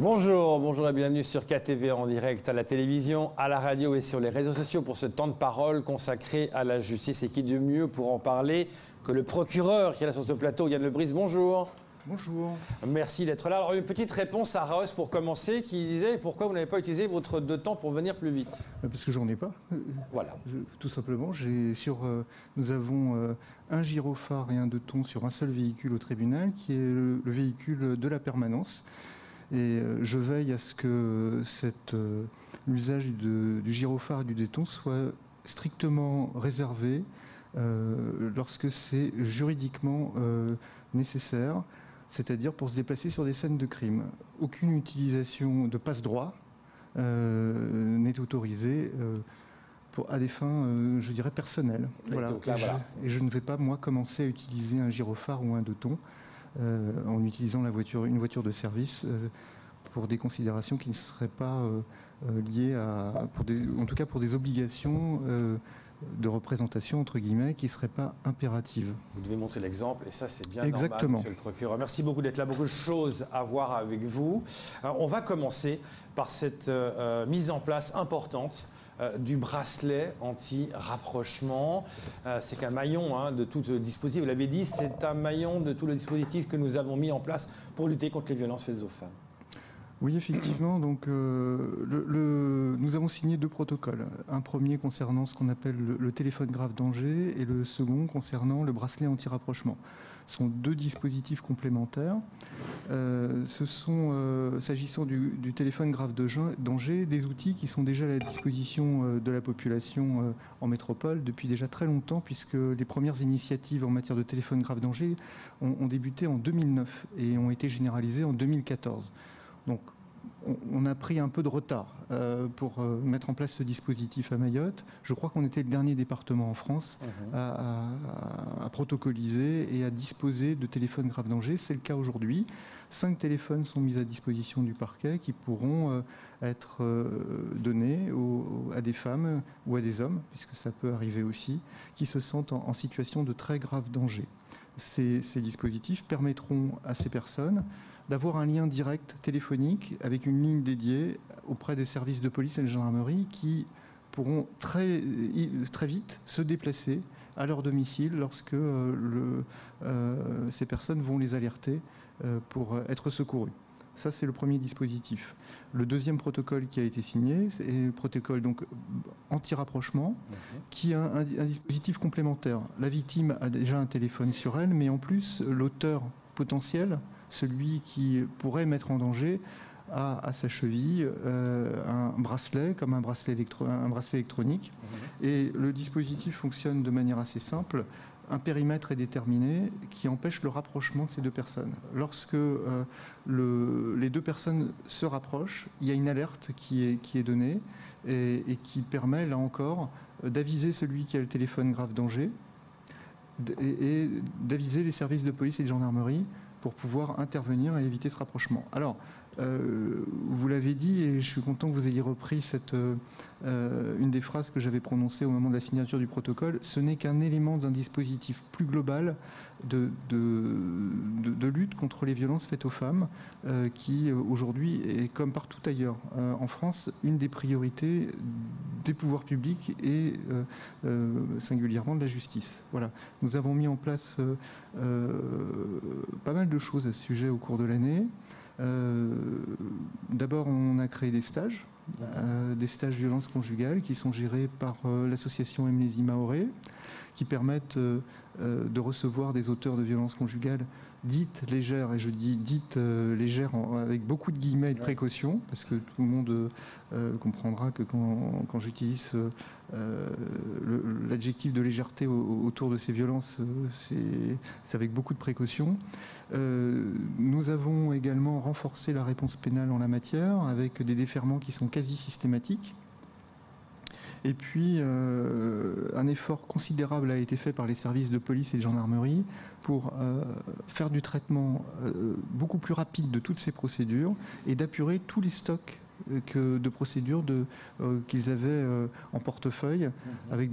Bonjour, bonjour et bienvenue sur KTV en direct à la télévision, à la radio et sur les réseaux sociaux pour ce temps de parole consacré à la justice. Et qui de mieux pour en parler que le procureur qui est là sur ce plateau, Yann Lebris. Bonjour. Bonjour. Merci d'être là. Alors une petite réponse à Ross pour commencer qui disait pourquoi vous n'avez pas utilisé votre temps pour venir plus vite. Parce que j'en ai pas. Voilà. Tout simplement, nous avons un gyrophare et un 2 tons sur un seul véhicule au tribunal qui est le véhicule de la permanence. Et je veille à ce que l'usage du gyrophare et du 2 tons soit strictement réservé lorsque c'est juridiquement nécessaire, c'est-à-dire pour se déplacer sur des scènes de crime. Aucune utilisation de passe-droit n'est autorisée à des fins, je dirais, personnelles. Voilà. Donc là, et je ne vais pas, moi, commencer à utiliser un gyrophare ou un 2 tons en utilisant une voiture de service pour des considérations qui ne seraient pas liées en tout cas pour des obligations de représentation, entre guillemets, qui ne seraient pas impératives. Vous devez montrer l'exemple, et ça, c'est bien Exactement. Normal, monsieur le procureur. Merci beaucoup d'être là, beaucoup de choses à voir avec vous. Alors, on va commencer par cette mise en place importante du bracelet anti-rapprochement. C'est qu'un maillon de tout le dispositif, vous l'avez dit, c'est un maillon de tout le dispositif que nous avons mis en place pour lutter contre les violences faites aux femmes. Oui, effectivement. Donc, nous avons signé 2 protocoles. Un premier concernant ce qu'on appelle le téléphone grave danger et le second concernant le bracelet anti-rapprochement. Ce sont 2 dispositifs complémentaires. Ce sont, s'agissant du téléphone grave danger, des outils qui sont déjà à la disposition de la population en métropole depuis déjà très longtemps, puisque les premières initiatives en matière de téléphone grave danger ont débuté en 2009 et ont été généralisées en 2014. Donc, on a pris un peu de retard pour mettre en place ce dispositif à Mayotte. Je crois qu'on était le dernier département en France à protocoliser et à disposer de téléphones grave danger. C'est le cas aujourd'hui. 5 téléphones sont mis à disposition du parquet qui pourront être donnés à des femmes ou à des hommes, puisque ça peut arriver aussi, qui se sentent en situation de très grave danger. Ces dispositifs permettront à ces personnes d'avoir un lien direct téléphonique avec une ligne dédiée auprès des services de police et de gendarmerie qui pourront très vite se déplacer à leur domicile lorsque ces personnes vont les alerter pour être secourues. Ça, c'est le premier dispositif. Le deuxième protocole qui a été signé, c'est le protocole donc anti-rapprochement, qui a un dispositif complémentaire. La victime a déjà un téléphone sur elle, mais en plus, l'auteur potentiel, celui qui pourrait mettre en danger, a à sa cheville un bracelet, comme un bracelet électronique. Et le dispositif fonctionne de manière assez simple. Un périmètre est déterminé qui empêche le rapprochement de ces 2 personnes. Lorsque les 2 personnes se rapprochent, il y a une alerte qui est donnée et qui permet, là encore, d'aviser celui qui a le téléphone grave danger et d'aviser les services de police et de gendarmerie pour pouvoir intervenir et éviter ce rapprochement. Alors, vous l'avez dit, et je suis content que vous ayez repris une des phrases que j'avais prononcées au moment de la signature du protocole, ce n'est qu'un élément d'un dispositif plus global de lutte contre les violences faites aux femmes, qui aujourd'hui est, comme partout ailleurs en France, une des priorités des pouvoirs publics et singulièrement de la justice. Voilà. Nous avons mis en place pas mal de choses à ce sujet au cours de l'année. D'abord, on a créé des stages violences conjugales qui sont gérés par l'association Mlesi Maoré, qui permettent de recevoir des auteurs de violences conjugales dites légères, et je dis dites légères avec beaucoup de guillemets et de précautions, parce que tout le monde comprendra que quand j'utilise l'adjectif de légèreté autour de ces violences, c'est avec beaucoup de précautions. Nous avons également renforcé la réponse pénale en la matière, avec des déferrements qui sont quasi systématiques. Et puis, un effort considérable a été fait par les services de police et de gendarmerie pour faire du traitement beaucoup plus rapide de toutes ces procédures et d'apurer tous les stocks que de procédures qu'ils avaient en portefeuille, avec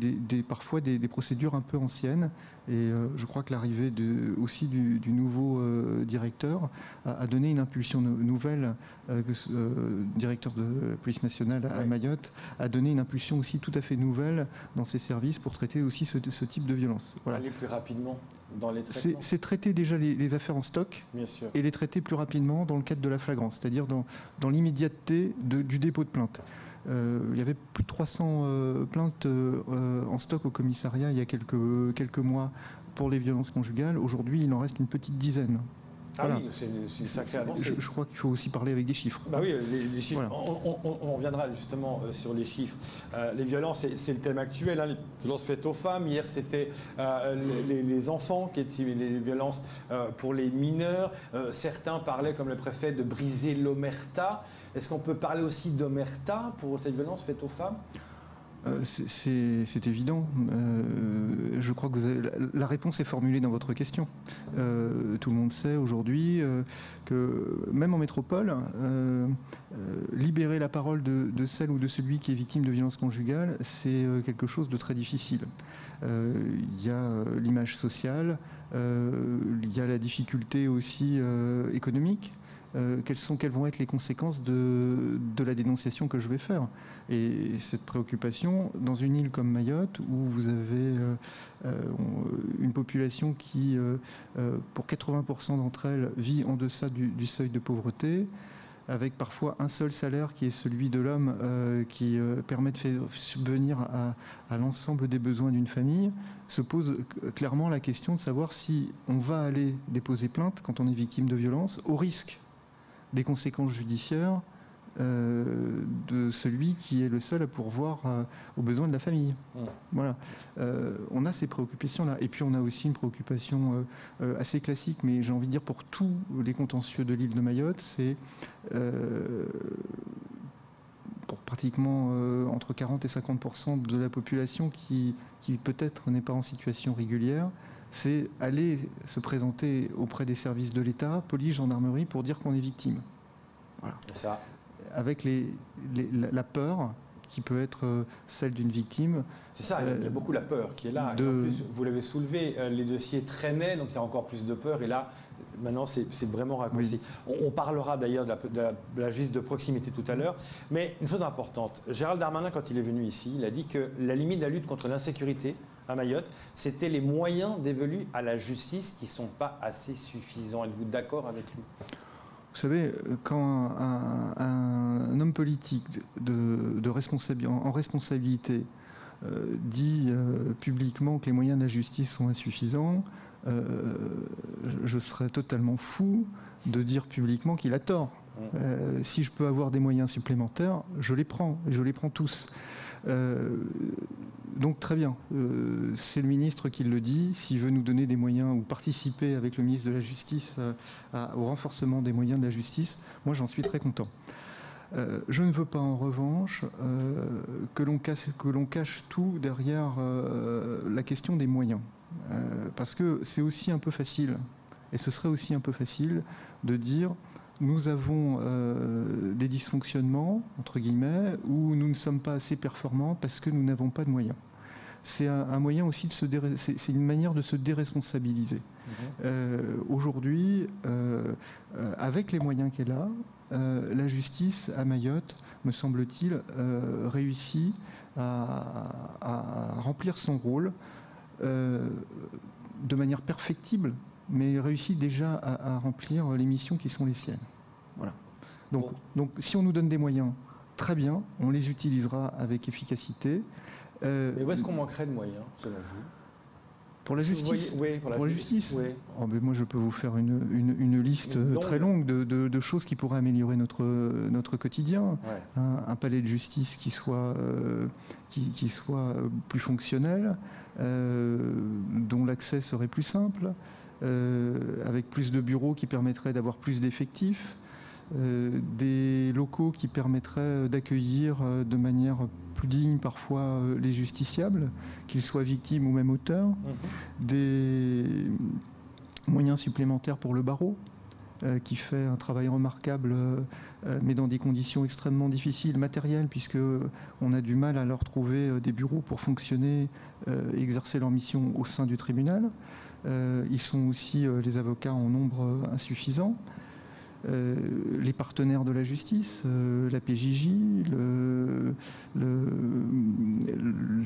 parfois des procédures un peu anciennes. Et je crois que l'arrivée aussi du nouveau directeur a donné une impulsion nouvelle, directeur de la police nationale à Mayotte, a donné une impulsion aussi tout à fait nouvelle dans ses services pour traiter aussi ce type de violence. Voilà. Aller plus rapidement dans les traitements. C'est traiter déjà les affaires en stock. Bien sûr. Et les traiter plus rapidement dans le cadre de la flagrance, c'est-à-dire dans l'immédiateté du dépôt de plainte. Il y avait plus de 300 plaintes en stock au commissariat il y a quelques mois pour les violences conjugales. Aujourd'hui, il en reste une petite dizaine. Ah voilà. Oui, c'est une sacrée avancée. Je crois qu'il faut aussi parler avec des chiffres. Bah oui, les chiffres. Voilà. On reviendra justement sur les chiffres. Les violences, c'est le thème actuel. Hein, les violences faites aux femmes. Hier, c'était les enfants qui étaient les violences pour les mineurs. Certains parlaient, comme le préfet, de briser l'omerta. Est-ce qu'on peut parler aussi d'omerta pour cette violence faite aux femmes ? C'est évident. Je crois que la réponse est formulée dans votre question. Tout le monde sait aujourd'hui que même en métropole, libérer la parole de celle ou de celui qui est victime de violences conjugales, c'est quelque chose de très difficile. Il y a l'image sociale, il y a la difficulté aussi économique. Quelles vont être les conséquences de la dénonciation que je vais faire. Et cette préoccupation, dans une île comme Mayotte, où vous avez une population qui, pour 80% d'entre elles, vit en deçà du seuil de pauvreté, avec parfois un seul salaire qui est celui de l'homme qui permet de faire subvenir à l'ensemble des besoins d'une famille, se pose clairement la question de savoir si on va aller déposer plainte quand on est victime de violence, au risque des conséquences judiciaires de celui qui est le seul à pourvoir aux besoins de la famille. Voilà. On a ces préoccupations-là. Et puis on a aussi une préoccupation assez classique, mais j'ai envie de dire pour tous les contentieux de l'île de Mayotte, c'est pour pratiquement entre 40 et 50% de la population qui peut-être n'est pas en situation régulière, c'est aller se présenter auprès des services de l'État, police, gendarmerie, pour dire qu'on est victime. Voilà. Ça. Avec la peur qui peut être celle d'une victime. C'est ça, il y a beaucoup la peur qui est là. Et en plus, vous l'avez soulevé, les dossiers traînaient, donc il y a encore plus de peur. Et là, maintenant, c'est vraiment raccourci. Oui. On parlera d'ailleurs de la justice de proximité tout à l'heure. Mais une chose importante, Gérald Darmanin, quand il est venu ici, il a dit que la limite de la lutte contre l'insécurité à Mayotte, c'était les moyens dévolus à la justice qui ne sont pas assez suffisants. Êtes-vous d'accord avec lui ? Vous savez, quand un homme politique en responsabilité dit publiquement que les moyens de la justice sont insuffisants, je serais totalement fou de dire publiquement qu'il a tort. Si je peux avoir des moyens supplémentaires, je les prends, et je les prends tous. Donc très bien, c'est le ministre qui le dit. S'il veut nous donner des moyens ou participer avec le ministre de la Justice au renforcement des moyens de la justice, moi j'en suis très content. Je ne veux pas en revanche que l'on cache tout derrière la question des moyens. Parce que c'est aussi un peu facile, et ce serait aussi un peu facile de dire nous avons des dysfonctionnements, entre guillemets, où nous ne sommes pas assez performants parce que nous n'avons pas de moyens. C'est un moyen aussi c'est une manière de se déresponsabiliser. Aujourd'hui, avec les moyens qu'elle a, la justice à Mayotte, me semble-t-il, réussit à remplir son rôle de manière perfectible, mais il réussit déjà à remplir les missions qui sont les siennes. Voilà. Donc si on nous donne des moyens, très bien, on les utilisera avec efficacité. Mais où est-ce qu'on manquerait de moyens, selon vous ? Pour la justice. Oui, pour la justice. Oui. Oh, mais moi, je peux vous faire une liste très longue de choses qui pourraient améliorer notre quotidien. Ouais. Un palais de justice qui soit plus fonctionnel, dont l'accès serait plus simple, avec plus de bureaux qui permettraient d'avoir plus d'effectifs, des locaux qui permettraient d'accueillir de manière plus digne parfois les justiciables, qu'ils soient victimes ou même auteurs, des moyens supplémentaires pour le barreau, qui fait un travail remarquable, mais dans des conditions extrêmement difficiles, matérielles, puisqu'on a du mal à leur trouver des bureaux pour fonctionner et exercer leur mission au sein du tribunal. Ils sont aussi les avocats en nombre insuffisant. Les partenaires de la justice, la PJJ,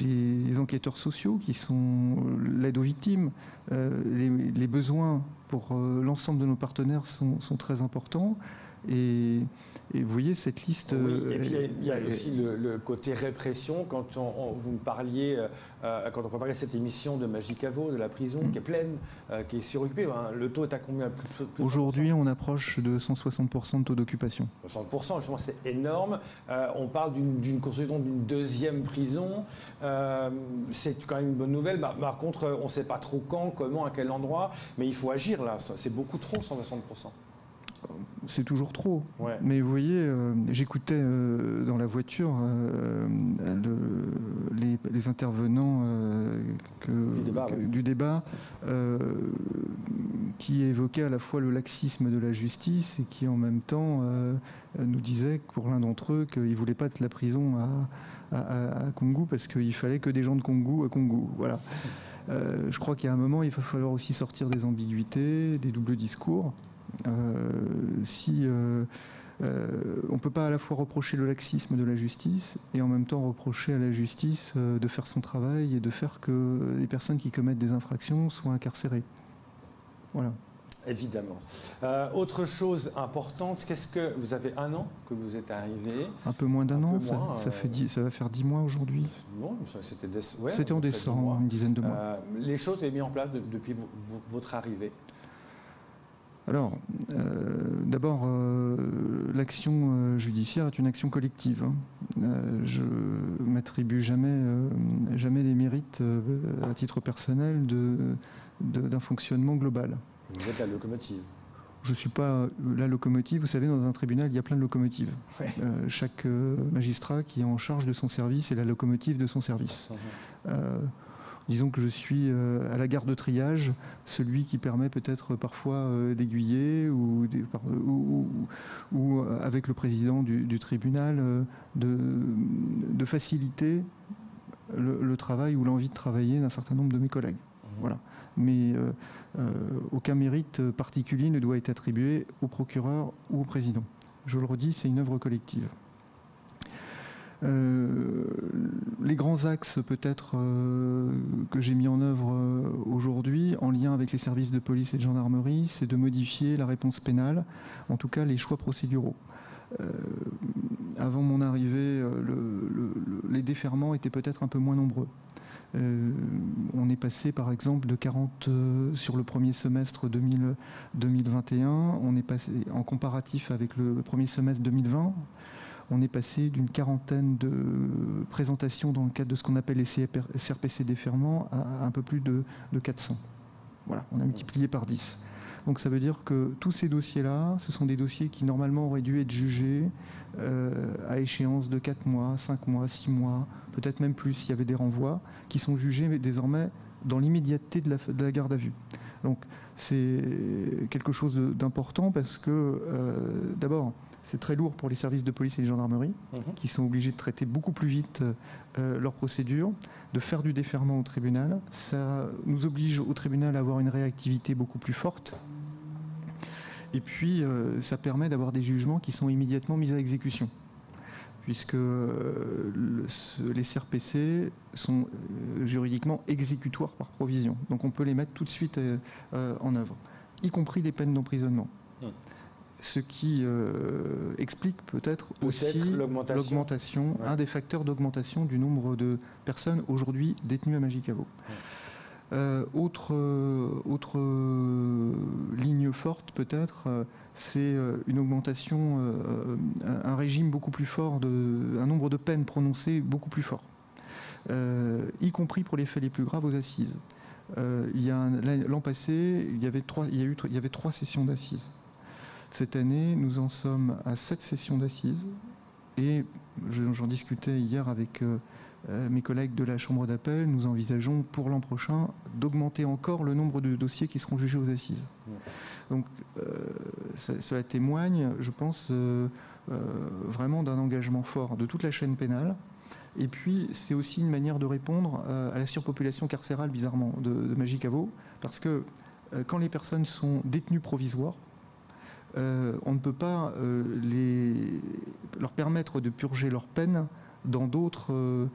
les enquêteurs sociaux qui sont l'aide aux victimes, les besoins pour l'ensemble de nos partenaires sont très importants. Et vous voyez cette liste. Oui, et puis il y a aussi le côté répression. Quand vous me parliez, quand on préparait cette émission de Magicavo, de la prison, qui est pleine, qui est suroccupée, le taux est à combien? Aujourd'hui, on approche de 160% de taux d'occupation. 160%, justement, c'est énorme. On parle d'une construction d'une deuxième prison. C'est quand même une bonne nouvelle. Par contre, on ne sait pas trop quand, comment, à quel endroit. Mais il faut agir là. C'est beaucoup trop, 160%. C'est toujours trop. Ouais. Mais vous voyez, j'écoutais dans la voiture les intervenants du débat qui évoquaient à la fois le laxisme de la justice et qui en même temps nous disaient, pour l'un d'entre eux, qu'ils ne voulaient pas de la prison à Kungu parce qu'il fallait que des gens de Kungu à Kungu. Voilà. Je crois qu'il y a un moment, il va falloir aussi sortir des ambiguïtés, des doubles discours. On ne peut pas à la fois reprocher le laxisme de la justice et en même temps reprocher à la justice de faire son travail et de faire que les personnes qui commettent des infractions soient incarcérées. Voilà. Évidemment. Autre chose importante, qu'est-ce que vous avez 1 an que vous êtes arrivé? Un peu moins d'1 an, ça va faire 10 mois aujourd'hui. Non, c'était en décembre, une dizaine de mois. Les choses que vous avez mises en place depuis votre arrivée? Alors, d'abord, l'action judiciaire est une action collective. Je ne m'attribue jamais les mérites à titre personnel d'un fonctionnement global. Vous êtes la locomotive. Je ne suis pas la locomotive. Vous savez, dans un tribunal, il y a plein de locomotives. Ouais. Chaque magistrat qui est en charge de son service est la locomotive de son service. Disons que je suis à la gare de triage, celui qui permet peut-être parfois d'aiguiller ou avec le président du tribunal de faciliter le travail ou l'envie de travailler d'un certain nombre de mes collègues. Voilà. Mais aucun mérite particulier ne doit être attribué au procureur ou au président. Je le redis, c'est une œuvre collective. Les grands axes peut-être que j'ai mis en œuvre aujourd'hui en lien avec les services de police et de gendarmerie, c'est de modifier la réponse pénale, en tout cas les choix procéduraux. Avant mon arrivée, les déferments étaient peut-être un peu moins nombreux. On est passé par exemple de 40 sur le premier semestre 2021, on est passé en comparatif avec le premier semestre 2020. On est passé d'une quarantaine de présentations dans le cadre de ce qu'on appelle les CRPC déferments à un peu plus de 400. Voilà, on a multiplié par 10. Donc ça veut dire que tous ces dossiers-là, ce sont des dossiers qui normalement auraient dû être jugés à échéance de 4 mois, 5 mois, 6 mois, peut-être même plus s'il y avait des renvois, qui sont jugés désormais dans l'immédiateté de la garde à vue. Donc c'est quelque chose d'important parce que d'abord, c'est très lourd pour les services de police et de gendarmerie qui sont obligés de traiter beaucoup plus vite leurs procédures, de faire du déferrement au tribunal. Ça nous oblige au tribunal à avoir une réactivité beaucoup plus forte. Et puis, ça permet d'avoir des jugements qui sont immédiatement mis à exécution, puisque les CRPC sont juridiquement exécutoires par provision. Donc on peut les mettre tout de suite en œuvre, y compris les peines d'emprisonnement. Ce qui explique peut-être aussi l'augmentation, un des facteurs d'augmentation du nombre de personnes aujourd'hui détenues à Magicavo. Autre ligne forte peut-être, c'est une augmentation, un régime beaucoup plus fort, un nombre de peines prononcées beaucoup plus fort, y compris pour les faits les plus graves aux assises. L'an passé, il y avait 3 sessions d'assises. Cette année, nous en sommes à 7 sessions d'assises et j'en discutais hier avec mes collègues de la Chambre d'appel, nous envisageons pour l'an prochain d'augmenter encore le nombre de dossiers qui seront jugés aux assises. Donc cela témoigne, je pense, vraiment d'un engagement fort de toute la chaîne pénale. Et puis c'est aussi une manière de répondre à la surpopulation carcérale, bizarrement, de Magicavo, parce que quand les personnes sont détenues provisoires, on ne peut pas leur permettre de purger leur peine dans d'autres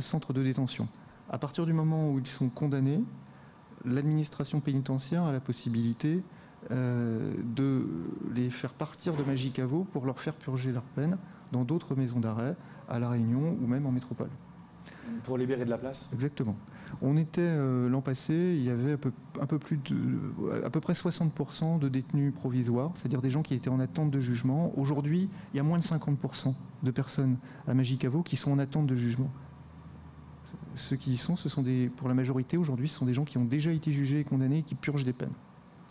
centres de détention. À partir du moment où ils sont condamnés, l'administration pénitentiaire a la possibilité de les faire partir de Magicavo pour leur faire purger leur peine dans d'autres maisons d'arrêt, à La Réunion ou même en métropole. Pour libérer de la place ? Exactement. On était l'an passé, il y avait à peu près 60% de détenus provisoires, c'est-à-dire des gens qui étaient en attente de jugement. Aujourd'hui, il y a moins de 50% de personnes à Magicavo qui sont en attente de jugement. Ceux qui y sont, pour la majorité aujourd'hui, ce sont des gens qui ont déjà été jugés et condamnés et qui purgent des peines.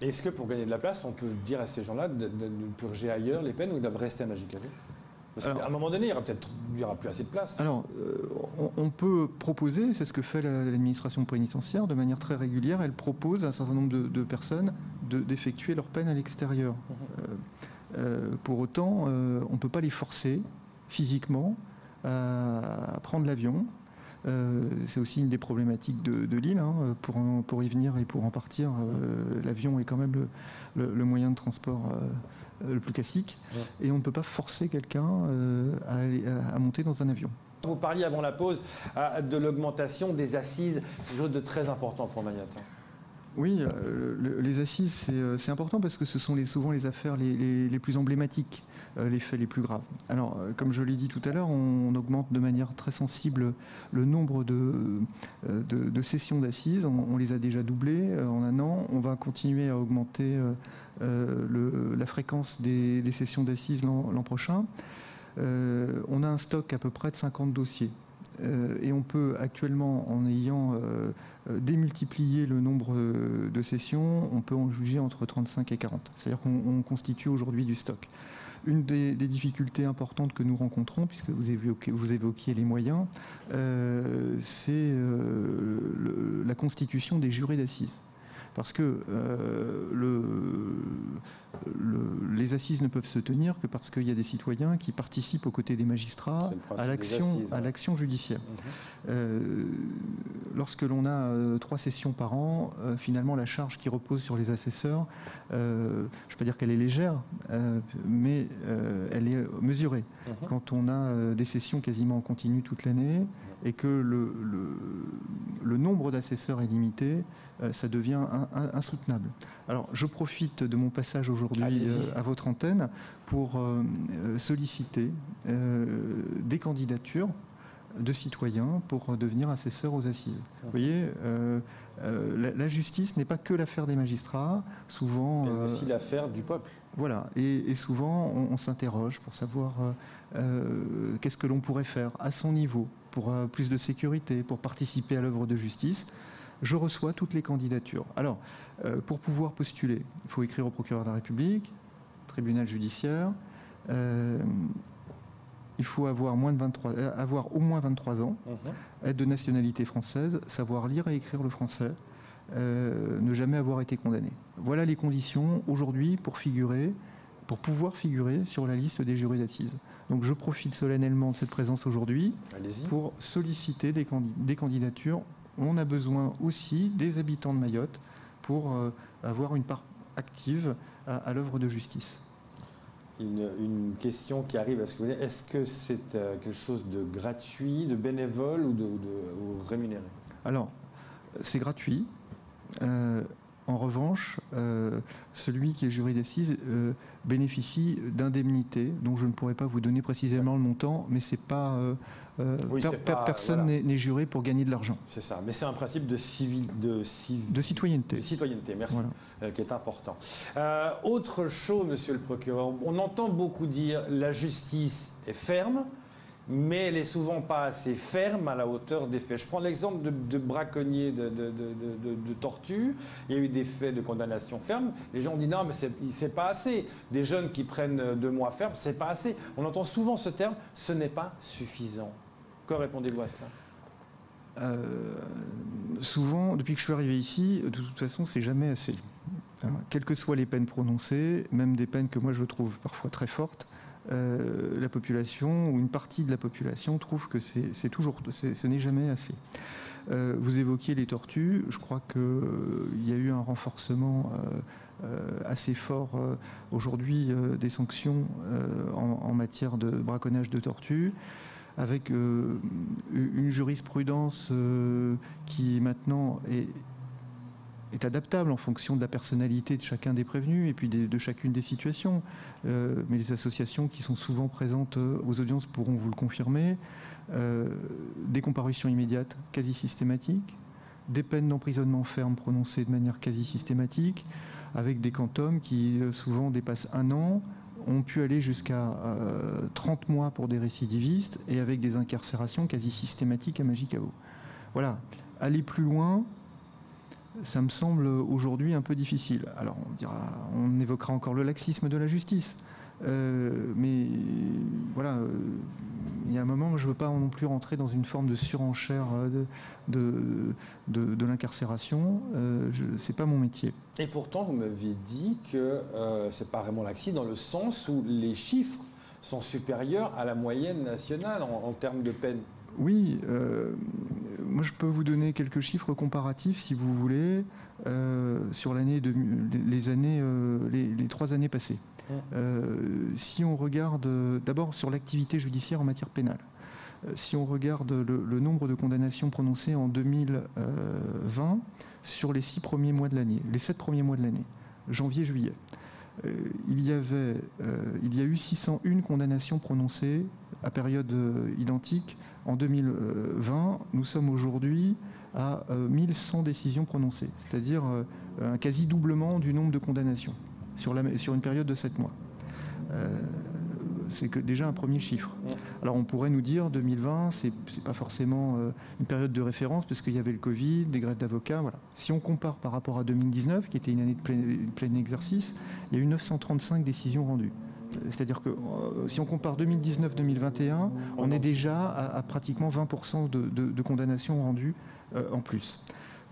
Est-ce que pour gagner de la place, on peut dire à ces gens-là de purger ailleurs les peines ou ils doivent rester à Magicavo ? Parce qu'à un moment donné, il n'y aura plus assez de place. Alors, on peut proposer, c'est ce que fait l'administration pénitentiaire de manière très régulière, elle propose à un certain nombre de personnes d'effectuer leur peine à l'extérieur. Pour autant, on ne peut pas les forcer physiquement à prendre l'avion. C'est aussi une des problématiques de l'île. Hein. Pour y venir et pour en partir, l'avion est quand même le moyen de transport le plus classique. Et on ne peut pas forcer quelqu'un à monter dans un avion. Vous parliez avant la pause de l'augmentation des assises. C'est quelque chose de très important pour Mayotte. Oui, les assises, c'est important parce que ce sont souvent les affaires les plus emblématiques, les faits les plus graves. Alors, comme je l'ai dit tout à l'heure, on augmente de manière très sensible le nombre de sessions d'assises. On les a déjà doublées en un an. On va continuer à augmenter la fréquence des sessions d'assises l'an prochain. On a un stock à peu près de 50 dossiers. Et on peut actuellement, en ayant démultiplié le nombre de sessions, on peut en juger entre 35 et 40. C'est-à-dire qu'on constitue aujourd'hui du stock. Une des difficultés importantes que nous rencontrons, puisque vous évoquiez les moyens, c'est la constitution des jurés d'assises. Parce que les assises ne peuvent se tenir que parce qu'il y a des citoyens qui participent aux côtés des magistrats à l'action judiciaire. Lorsque l'on a 3 sessions par an, finalement la charge qui repose sur les assesseurs, je ne vais pas dire qu'elle est légère, mais elle est mesurée. Quand on a des sessions quasiment en continu toute l'année et que le nombre d'assesseurs est limité, ça devient insoutenable. Alors, je profite de mon passage aujourd'hui à votre antenne pour solliciter des candidatures de citoyens pour devenir assesseurs aux assises. Vous voyez, la justice n'est pas que l'affaire des magistrats. Souvent, c'est aussi l'affaire du peuple. Voilà, et souvent on s'interroge pour savoir qu'est-ce que l'on pourrait faire à son niveau pour plus de sécurité, pour participer à l'œuvre de justice. Je reçois toutes les candidatures. Alors, pour pouvoir postuler, il faut écrire au procureur de la République, tribunal judiciaire. Il faut avoir au moins 23 ans, être de nationalité française, savoir lire et écrire le français, ne jamais avoir été condamné. Voilà les conditions aujourd'hui pour pouvoir figurer sur la liste des jurés d'assises. Donc je profite solennellement de cette présence aujourd'hui pour solliciter des candidatures. On a besoin aussi des habitants de Mayotte pour avoir une part active à l'œuvre de justice. Une question qui arrive, est-ce que c'est quelque chose de gratuit, de bénévole ou rémunéré? Alors, c'est gratuit. En revanche, celui qui est juré d'assises bénéficie d'indemnités dont je ne pourrais pas vous donner précisément le montant, mais c'est pas, personne n'est juré pour gagner de l'argent. C'est ça, mais c'est un principe de citoyenneté. De citoyenneté, merci, voilà. Qui est important. Autre chose, monsieur le procureur, on entend beaucoup dire la justice est ferme, mais elle n'est souvent pas assez ferme à la hauteur des faits. Je prends l'exemple de braconniers de tortues. Il y a eu des faits de condamnation ferme. Les gens disent non, mais c'est pas assez. Des jeunes qui prennent 2 mois ferme, c'est pas assez. On entend souvent ce terme, ce n'est pas suffisant. Que répondez-vous à cela? souvent, depuis que je suis arrivé ici, de toute façon, c'est jamais assez. Quelles que soient les peines prononcées, même des peines que moi je trouve parfois très fortes, la population ou une partie de la population trouve que ce n'est jamais assez. Vous évoquiez les tortues. Je crois qu'il y a eu un renforcement assez fort aujourd'hui des sanctions en matière de braconnage de tortues, avec une jurisprudence qui maintenant est adaptable en fonction de la personnalité de chacun des prévenus et puis de chacune des situations. Mais les associations qui sont souvent présentes aux audiences pourront vous le confirmer. Des comparutions immédiates quasi systématiques, des peines d'emprisonnement ferme prononcées de manière quasi systématique, avec des quantums qui souvent dépassent 1 an, ont pu aller jusqu'à 30 mois pour des récidivistes et avec des incarcérations quasi systématiques à Magicao. Voilà. Aller plus loin, ça me semble aujourd'hui un peu difficile. Alors on évoquera encore le laxisme de la justice. Mais voilà, il y a un moment où je ne veux pas non plus rentrer dans une forme de surenchère de l'incarcération. Ce n'est pas mon métier. Et pourtant, vous m'aviez dit que ce n'est pas vraiment laxiste dans le sens où les chiffres sont supérieurs à la moyenne nationale en termes de peine. Oui, moi je peux vous donner quelques chiffres comparatifs si vous voulez sur les 3 années passées. Si on regarde d'abord sur l'activité judiciaire en matière pénale, si on regarde le nombre de condamnations prononcées en 2020 sur les 6 premiers mois de l'année, les 7 premiers mois de l'année, janvier-juillet, il y a eu 601 condamnations prononcées à période identique en 2020. Nous sommes aujourd'hui à 1100 décisions prononcées, c'est-à-dire un quasi-doublement du nombre de condamnations sur une période de 7 mois. C'est déjà un premier chiffre. Alors on pourrait nous dire 2020, c'est pas forcément une période de référence parce qu'il y avait le Covid, des grèves d'avocats. Voilà. Si on compare par rapport à 2019, qui était une année de plein exercice, il y a eu 935 décisions rendues. C'est-à-dire que si on compare 2019-2021, on est déjà à pratiquement 20% de condamnations rendues en plus.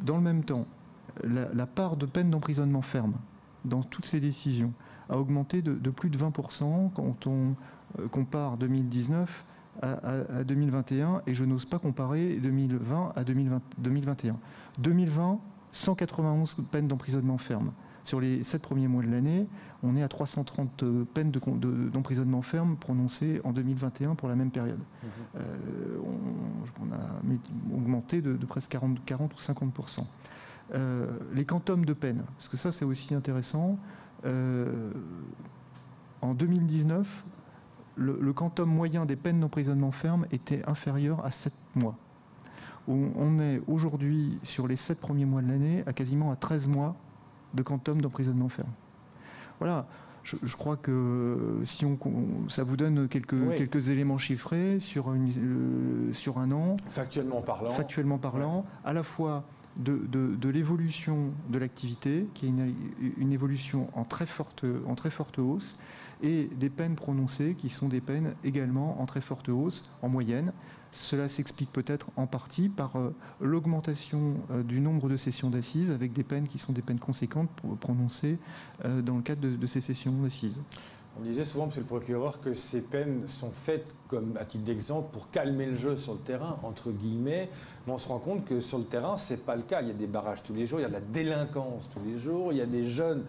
Dans le même temps, la part de peine d'emprisonnement ferme dans toutes ces décisions a augmenté de plus de 20% quand on compare 2019 à 2021, et je n'ose pas comparer 2020 à 2021. 2020, 191 peines d'emprisonnement ferme. Sur les 7 premiers mois de l'année, on est à 330 peines d'emprisonnement ferme prononcées en 2021 pour la même période. On a augmenté de presque 40 ou 50%. Les quantums de peine, parce que ça c'est aussi intéressant. En 2019, le quantum moyen des peines d'emprisonnement ferme était inférieur à 7 mois. On est aujourd'hui, sur les 7 premiers mois de l'année, à quasiment à 13 mois de quantum d'emprisonnement ferme. Voilà, je crois que si ça vous donne quelques éléments chiffrés sur un an. Factuellement parlant, à la fois de l'évolution de l'activité, qui est une évolution en très forte hausse, et des peines prononcées qui sont des peines également en très forte hausse, en moyenne. Cela s'explique peut-être en partie par l'augmentation du nombre de sessions d'assises, avec des peines qui sont des peines conséquentes prononcées dans le cadre de ces sessions d'assises. On disait souvent, monsieur le procureur, que ces peines sont faites, comme à titre d'exemple, pour calmer le jeu sur le terrain, entre guillemets. Mais on se rend compte que sur le terrain, ce n'est pas le cas. Il y a des barrages tous les jours, il y a de la délinquance tous les jours, il y a des jeunes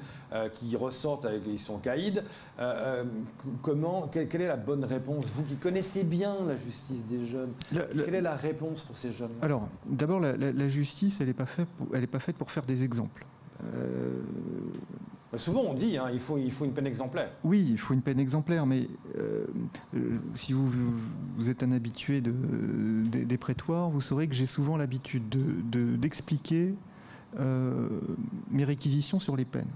qui ressortent avec ils sont caïds. Quelle est la bonne réponse? Vous qui connaissez bien la justice des jeunes, quelle est la réponse pour ces jeunes? Alors, d'abord, la justice, elle n'est pas faite pour faire des exemples. Souvent on dit il faut une peine exemplaire. Oui, il faut une peine exemplaire, mais si vous êtes un habitué des prétoires, vous saurez que j'ai souvent l'habitude d'expliquer mes réquisitions sur les peines.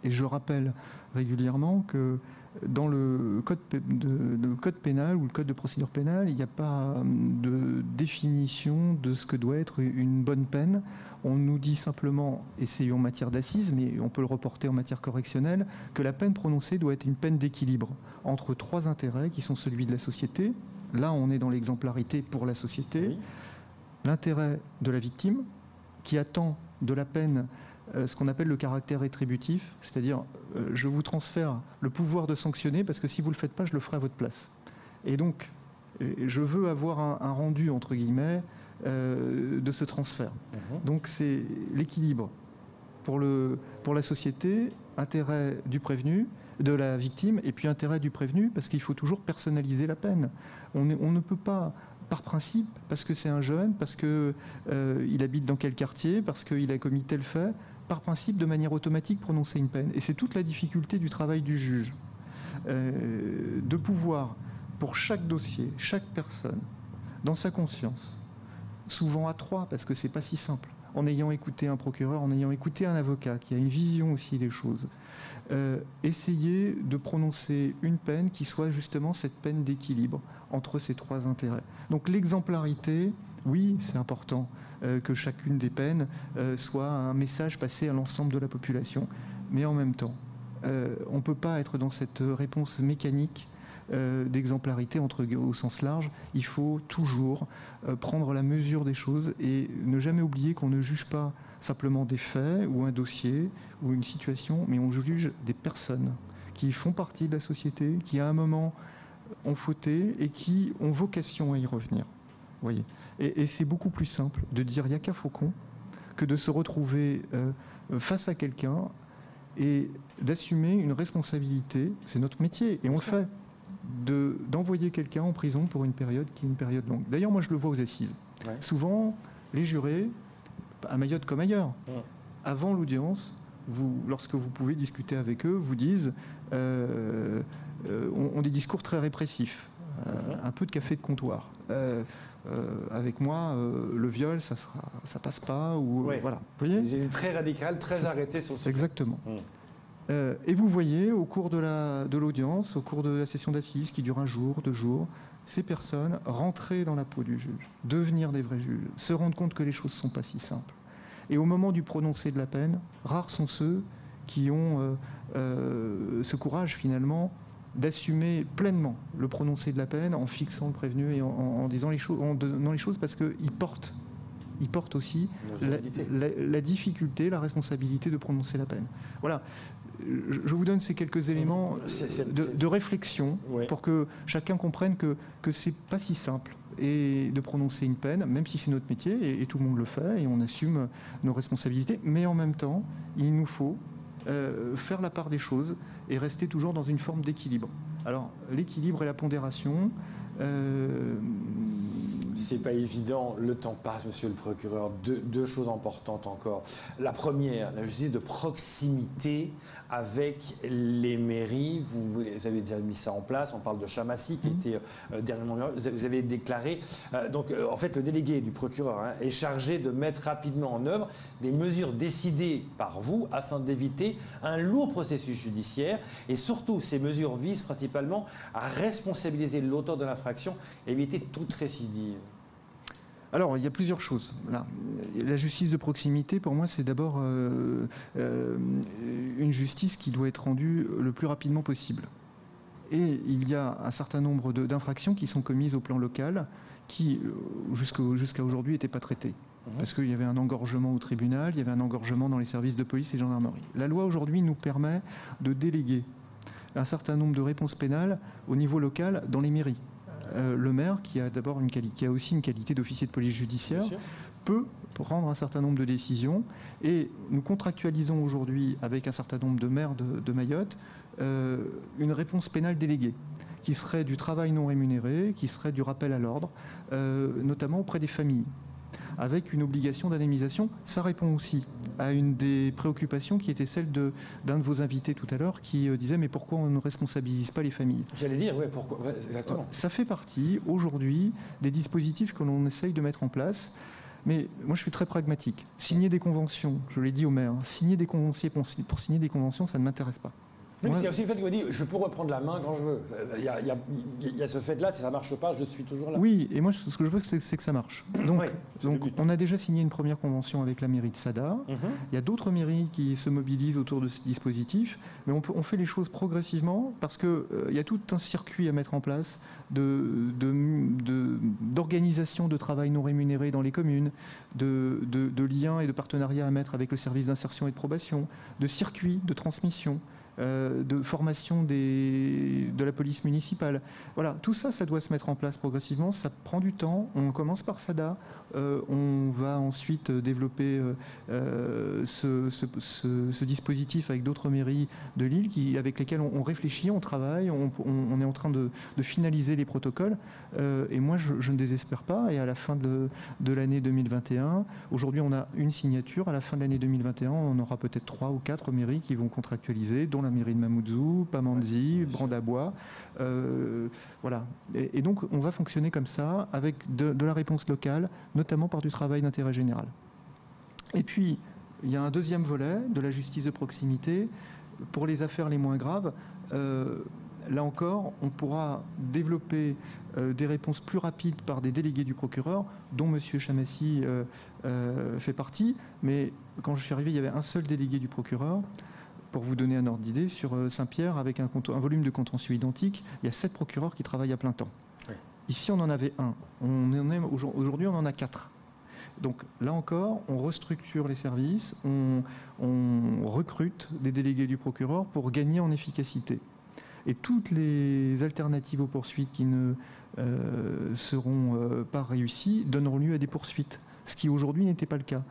Et je rappelle régulièrement que dans le code pénal ou le code de procédure pénale, il n'y a pas de définition de ce que doit être une bonne peine. On nous dit simplement, et c'est en matière d'assises, mais on peut le reporter en matière correctionnelle, que la peine prononcée doit être une peine d'équilibre entre 3 intérêts qui sont celui de la société. Là, on est dans l'exemplarité pour la société. Oui. l'intérêt de la victime, qui attend de la peine ce qu'on appelle le caractère rétributif, c'est-à-dire je vous transfère le pouvoir de sanctionner parce que si vous ne le faites pas, je le ferai à votre place. Et donc, je veux avoir un rendu, entre guillemets, de ce transfert. Donc c'est l'équilibre pour la société, intérêt du prévenu, de la victime, et puis intérêt du prévenu, parce qu'il faut toujours personnaliser la peine. On ne peut pas, par principe, parce que c'est un jeune, parce qu'il habite dans quel quartier, parce qu'il a commis tel fait, par principe, de manière automatique, prononcer une peine. Et c'est toute la difficulté du travail du juge. De pouvoir, pour chaque dossier, chaque personne, dans sa conscience, souvent à trois, parce que c'est pas si simple, en ayant écouté un procureur, en ayant écouté un avocat qui a une vision aussi des choses, essayer de prononcer une peine qui soit justement cette peine d'équilibre entre ces trois intérêts. Donc l'exemplarité, oui, c'est important que chacune des peines soit un message passé à l'ensemble de la population, mais en même temps, on ne peut pas être dans cette réponse mécanique d'exemplarité au sens large. Il faut toujours prendre la mesure des choses et ne jamais oublier qu'on ne juge pas simplement des faits ou un dossier ou une situation, mais on juge des personnes qui font partie de la société, qui à un moment ont fauté et qui ont vocation à y revenir. Vous voyez. Et c'est beaucoup plus simple de dire « yaka faucon » que de se retrouver face à quelqu'un et d'assumer une responsabilité. C'est notre métier et on le fait. D'envoyer quelqu'un en prison pour une période qui est une période longue. D'ailleurs, moi, je le vois aux assises. Ouais. Souvent, les jurés, à Mayotte comme ailleurs, avant l'audience, lorsque vous pouvez discuter avec eux, vous disent ont des discours très répressifs, un peu de café de comptoir. Avec moi, le viol, ça passe pas. Ou, voilà. Vous voyez ? Ils sont très radical, très arrêté sur ce sujet. Exactement. Et vous voyez, au cours de l'audience, au cours de la session d'assises qui dure un jour, 2 jours, ces personnes rentrer dans la peau du juge, devenir des vrais juges, se rendre compte que les choses ne sont pas si simples. Et au moment du prononcé de la peine, rares sont ceux qui ont ce courage finalement d'assumer pleinement le prononcé de la peine en fixant le prévenu et en disant les choses, en donnant les choses parce qu'ils portent. Il porte aussi la difficulté, la responsabilité de prononcer la peine. Voilà. Je vous donne ces quelques éléments de réflexion pour que chacun comprenne que c'est pas si simple et de prononcer une peine, même si c'est notre métier et tout le monde le fait et on assume nos responsabilités. Mais en même temps, il nous faut faire la part des choses et rester toujours dans une forme d'équilibre. Alors, l'équilibre et la pondération... C'est pas évident, le temps passe, monsieur le procureur. Deux choses importantes encore. La première, la justice de proximité avec les mairies. Vous avez déjà mis ça en place. On parle de Chamassi qui était dernièrement. Vous avez déclaré. En fait, le délégué du procureur est chargé de mettre rapidement en œuvre des mesures décidées par vous afin d'éviter un lourd processus judiciaire. Et surtout, ces mesures visent principalement à responsabiliser l'auteur de l'infraction et éviter toute récidive. Alors, il y a plusieurs choses. Là, la justice de proximité, pour moi, c'est d'abord une justice qui doit être rendue le plus rapidement possible. Et il y a un certain nombre d'infractions qui sont commises au plan local qui, jusqu'à aujourd'hui, n'étaient pas traitées. Parce qu'il y avait un engorgement au tribunal, il y avait un engorgement dans les services de police et gendarmerie. La loi, aujourd'hui, nous permet de déléguer un certain nombre de réponses pénales au niveau local dans les mairies. Le maire, qui a d'abord qui a aussi une qualité d'officier de police judiciaire, peut prendre un certain nombre de décisions. Et nous contractualisons aujourd'hui avec un certain nombre de maires de Mayotte une réponse pénale déléguée, qui serait du travail non rémunéré, qui serait du rappel à l'ordre, notamment auprès des familles, avec une obligation d'indemnisation. Ça répond aussi à une des préoccupations qui était celle d'un de vos invités tout à l'heure qui disait « mais pourquoi on ne responsabilise pas les familles ?» J'allais dire, oui, pourquoi exactement. Ça fait partie aujourd'hui des dispositifs que l'on essaye de mettre en place. Mais moi, je suis très pragmatique. Signer des conventions, je l'ai dit au maire, signer des conventions pour signer des conventions, ça ne m'intéresse pas. Oui, parce qu'il y a aussi le fait que vous dites, je peux reprendre la main quand je veux. Il y a ce fait-là, si ça ne marche pas, je suis toujours là. Oui, et moi, ce que je veux, c'est que ça marche. Donc, Oui, donc on a déjà signé une première convention avec la mairie de Sada. Il y a d'autres mairies qui se mobilisent autour de ce dispositif, mais on fait les choses progressivement parce qu'il y a tout un circuit à mettre en place d'organisation de travail non rémunéré dans les communes, de liens et de partenariats à mettre avec le service d'insertion et de probation, de circuits de transmission. De formation de la police municipale. Voilà, tout ça, ça doit se mettre en place progressivement. Ça prend du temps. On commence par SADA. On va ensuite développer ce dispositif avec d'autres mairies de l'île avec lesquelles on réfléchit, on travaille, on est en train de finaliser les protocoles. Et moi, je ne désespère pas. Et à la fin de l'année 2021, aujourd'hui, on a une signature. À la fin de l'année 2021, on aura peut-être 3 ou 4 mairies qui vont contractualiser, dont la mairie de Mamoudzou, Pamandzi, Brandabois. Voilà. Et donc, on va fonctionner comme ça, avec de la réponse locale, notamment par du travail d'intérêt général. Et puis, il y a un deuxième volet de la justice de proximité. Pour les affaires les moins graves, là encore, on pourra développer des réponses plus rapides par des délégués du procureur, dont M. Chamassi fait partie. Mais quand je suis arrivé, il y avait un seul délégué du procureur. Pour vous donner un ordre d'idée, sur Saint-Pierre, avec un volume de contentieux identique, il y a 7 procureurs qui travaillent à plein temps. Oui. Ici, on en avait un. Aujourd'hui, on en a 4. Donc là encore, on restructure les services, on recrute des délégués du procureur pour gagner en efficacité. Et toutes les alternatives aux poursuites qui ne seront pas réussies donneront lieu à des poursuites, ce qui aujourd'hui n'était pas le cas.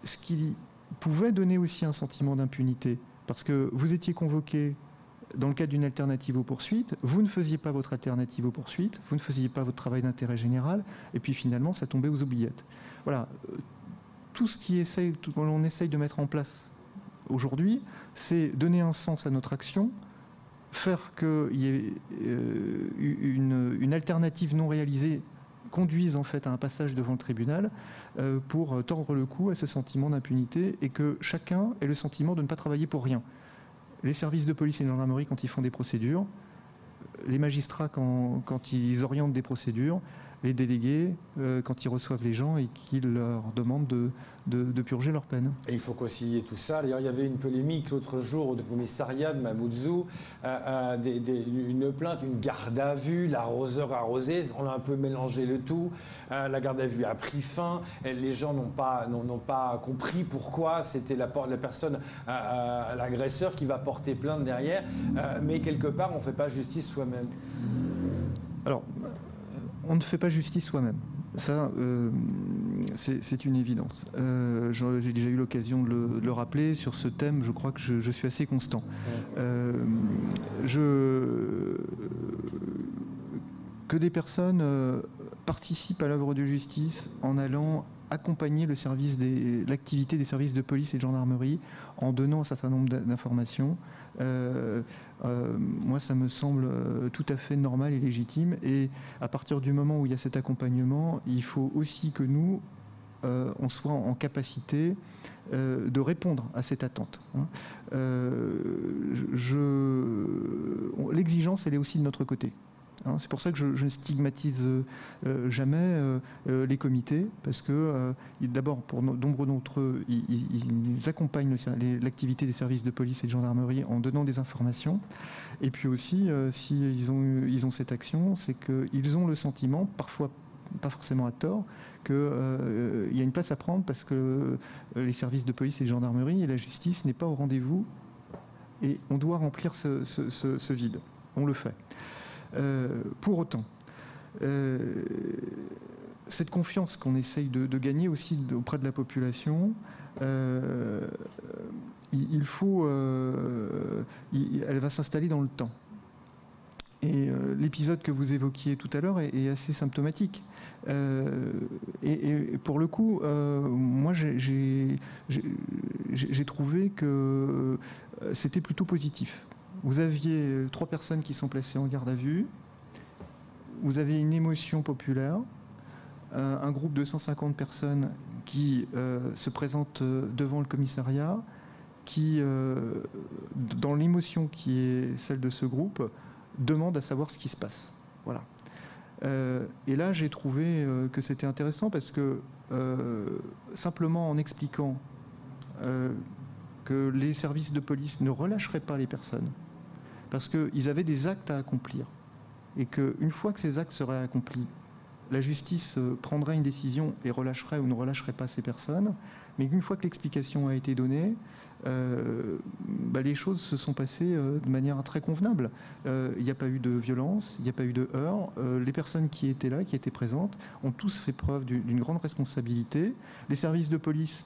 Ce qui pouvait donner aussi un sentiment d'impunité, parce que vous étiez convoqué dans le cadre d'une alternative aux poursuites, vous ne faisiez pas votre alternative aux poursuites, vous ne faisiez pas votre travail d'intérêt général, et puis finalement, ça tombait aux oubliettes. Voilà. Tout ce qu'on essaye de mettre en place aujourd'hui, c'est donner un sens à notre action, faire qu'il y ait une alternative non réalisée conduisent en fait à un passage devant le tribunal pour tordre le cou à ce sentiment d'impunité et que chacun ait le sentiment de ne pas travailler pour rien. Les services de police et de gendarmerie quand ils font des procédures, les magistrats quand ils orientent des procédures, les délégués quand ils reçoivent les gens et qu'ils leur demandent de purger leur peine. Et il faut concilier tout ça. D'ailleurs, il y avait une polémique l'autre jour au commissariat de Mamoudzou, une plainte, une garde à vue, l'arroseur arrosé, on a un peu mélangé le tout. La garde à vue a pris fin, les gens n'ont pas compris pourquoi c'était la personne, l'agresseur qui va porter plainte derrière, mais quelque part, on ne fait pas justice soi-même. Alors, on ne fait pas justice soi-même. Ça, c'est une évidence. J'ai déjà eu l'occasion de le rappeler. Sur ce thème, je crois que je suis assez constant. Que des personnes participent à l'œuvre de justice en allant accompagner l'activité des services de police et de gendarmerie en donnant un certain nombre d'informations. Moi, ça me semble tout à fait normal et légitime. Et à partir du moment où il y a cet accompagnement, il faut aussi que nous, on soit en capacité de répondre à cette attente. L'exigence, elle est aussi de notre côté. C'est pour ça que je ne stigmatise jamais les comités, parce que d'abord, pour nombreux d'entre eux, ils accompagnent l'activité des services de police et de gendarmerie en donnant des informations. Et puis aussi, s'ils ont cette action, c'est qu'ils ont le sentiment, parfois pas forcément à tort, qu'il y a une place à prendre parce que les services de police et de gendarmerie et la justice n'est pas au rendez-vous et on doit remplir ce vide. On le fait. Pour autant, cette confiance qu'on essaye de gagner aussi auprès de la population, elle va s'installer dans le temps. Et l'épisode que vous évoquiez tout à l'heure est assez symptomatique. Et pour le coup, moi j'ai trouvé que c'était plutôt positif. Vous aviez 3 personnes qui sont placées en garde à vue, vous avez une émotion populaire, un groupe de 150 personnes qui se présentent devant le commissariat qui, dans l'émotion qui est celle de ce groupe, demande à savoir ce qui se passe. Voilà. Et là, j'ai trouvé que c'était intéressant parce que simplement en expliquant que les services de police ne relâcheraient pas les personnes, parce qu'ils avaient des actes à accomplir, et qu'une fois que ces actes seraient accomplis, la justice prendrait une décision et relâcherait ou ne relâcherait pas ces personnes, mais qu'une fois que l'explication a été donnée, les choses se sont passées de manière très convenable. Il n'y a pas eu de violence, il n'y a pas eu de heurts. Les personnes qui étaient là, qui étaient présentes, ont tous fait preuve d'une grande responsabilité. Les services de police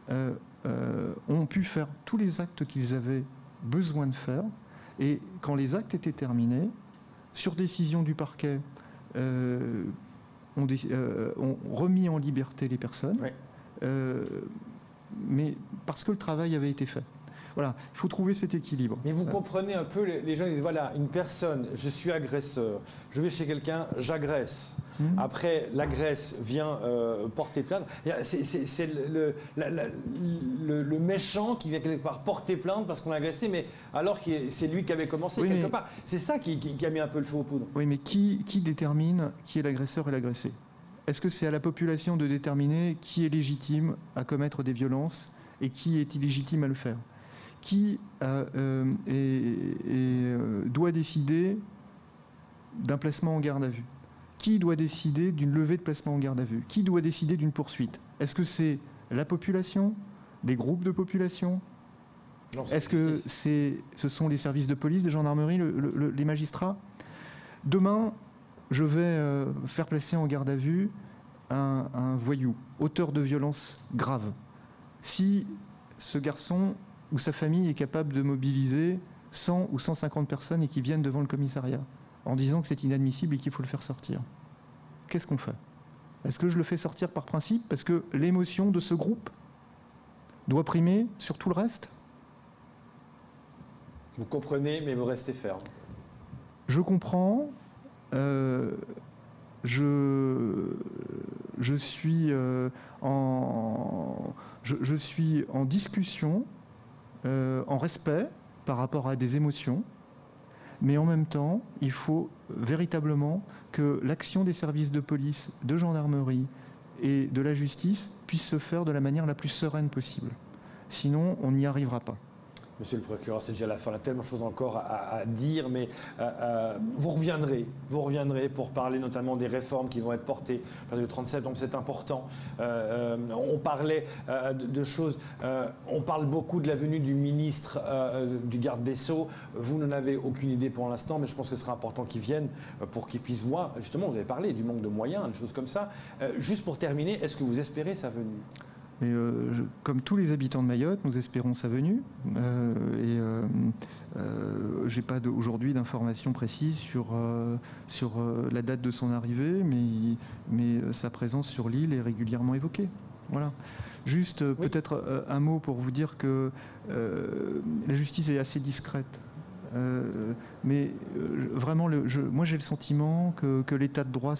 ont pu faire tous les actes qu'ils avaient besoin de faire. Et quand les actes étaient terminés, sur décision du parquet, ont remis en liberté les personnes. Oui. Mais parce que le travail avait été fait. Voilà, il faut trouver cet équilibre. Mais vous comprenez un peu, les gens disent, voilà, une personne, je suis agresseur, je vais chez quelqu'un, j'agresse. Après, l'agresse vient porter plainte. C'est le méchant qui vient quelque part porter plainte parce qu'on l'a agressé, mais alors que c'est lui qui avait commencé quelque part. C'est ça qui a mis un peu le feu aux poudres. Oui, mais qui détermine qui est l'agresseur et l'agressé ? Est-ce que c'est à la population de déterminer qui est légitime à commettre des violences et qui est illégitime à le faire ? Qui doit décider d'un placement en garde à vue? Qui doit décider d'une levée de placement en garde à vue? Qui doit décider d'une poursuite? Est-ce que c'est la population, des groupes de population? Est-ce que ce sont les services de police, de gendarmerie, les magistrats? Demain, je vais faire placer en garde à vue un voyou, auteur de violences graves. Si ce garçon ou sa famille est capable de mobiliser 100 ou 150 personnes et qui viennent devant le commissariat en disant que c'est inadmissible et qu'il faut le faire sortir, qu'est-ce qu'on fait? Est-ce que je le fais sortir par principe parce que l'émotion de ce groupe doit primer sur tout le reste? Vous comprenez, mais vous restez ferme. Je comprends. Je suis en discussion, en respect par rapport à des émotions, mais en même temps, il faut véritablement que l'action des services de police, de gendarmerie et de la justice puisse se faire de la manière la plus sereine possible. Sinon, on n'y arrivera pas. Monsieur le procureur, c'est déjà la fin. On a tellement de choses encore à dire, mais vous reviendrez pour parler notamment des réformes qui vont être portées le 30 septembre. C'est important. On parlait de choses. On parle beaucoup de la venue du ministre du garde des Sceaux. Vous n'en avez aucune idée pour l'instant, mais je pense que ce sera important qu'il vienne pour qu'il puisse voir. Justement, vous avez parlé du manque de moyens, des choses comme ça. Juste pour terminer, est-ce que vous espérez sa venue ? Mais comme tous les habitants de Mayotte, nous espérons sa venue. J'ai pas aujourd'hui d'informations précises sur la date de son arrivée, mais sa présence sur l'île est régulièrement évoquée. Voilà. Juste oui. Peut-être un mot pour vous dire que la justice est assez discrète. Mais vraiment, moi j'ai le sentiment que l'état de droit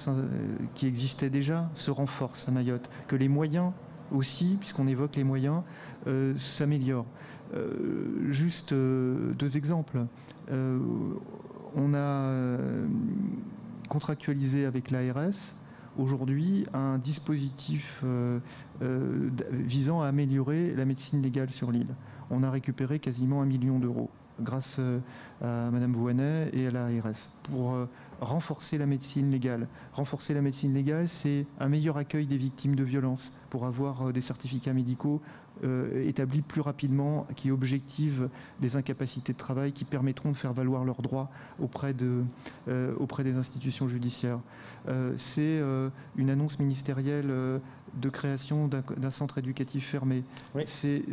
qui existait déjà se renforce à Mayotte, que les moyens aussi, puisqu'on évoque les moyens, s'améliore. Juste deux exemples. On a contractualisé avec l'ARS aujourd'hui un dispositif visant à améliorer la médecine légale sur l'île. On a récupéré quasiment 1 million d'euros grâce à Mme Voynet et à l'ARS pour renforcer la médecine légale. Renforcer la médecine légale, c'est un meilleur accueil des victimes de violences pour avoir des certificats médicaux établis plus rapidement, qui objectivent des incapacités de travail qui permettront de faire valoir leurs droits auprès des institutions judiciaires. C'est une annonce ministérielle de création d'un centre éducatif fermé. Oui,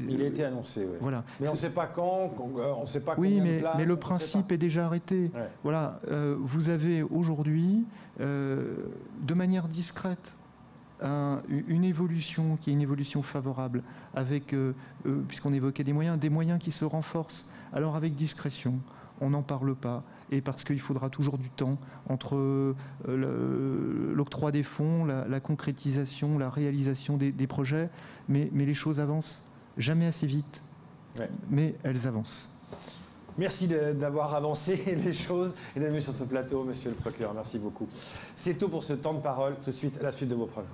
il a été annoncé. Oui. Voilà. Mais on ne sait pas quand, on ne sait pas oui, combien de places. Mais le principe est déjà arrêté. Ouais. Voilà. Vous avez aujourd'hui, de manière discrète, une évolution qui est une évolution favorable, avec, puisqu'on évoquait des moyens qui se renforcent. Alors avec discrétion, on n'en parle pas, et parce qu'il faudra toujours du temps entre l'octroi des fonds, la concrétisation, la réalisation des projets, mais les choses avancent jamais assez vite. Ouais. mais elles avancent. Merci d'avoir avancé les choses et d'être venu sur ce plateau, monsieur le procureur. Merci beaucoup. C'est tout pour ce temps de parole. Tout de suite, la suite de vos programmes.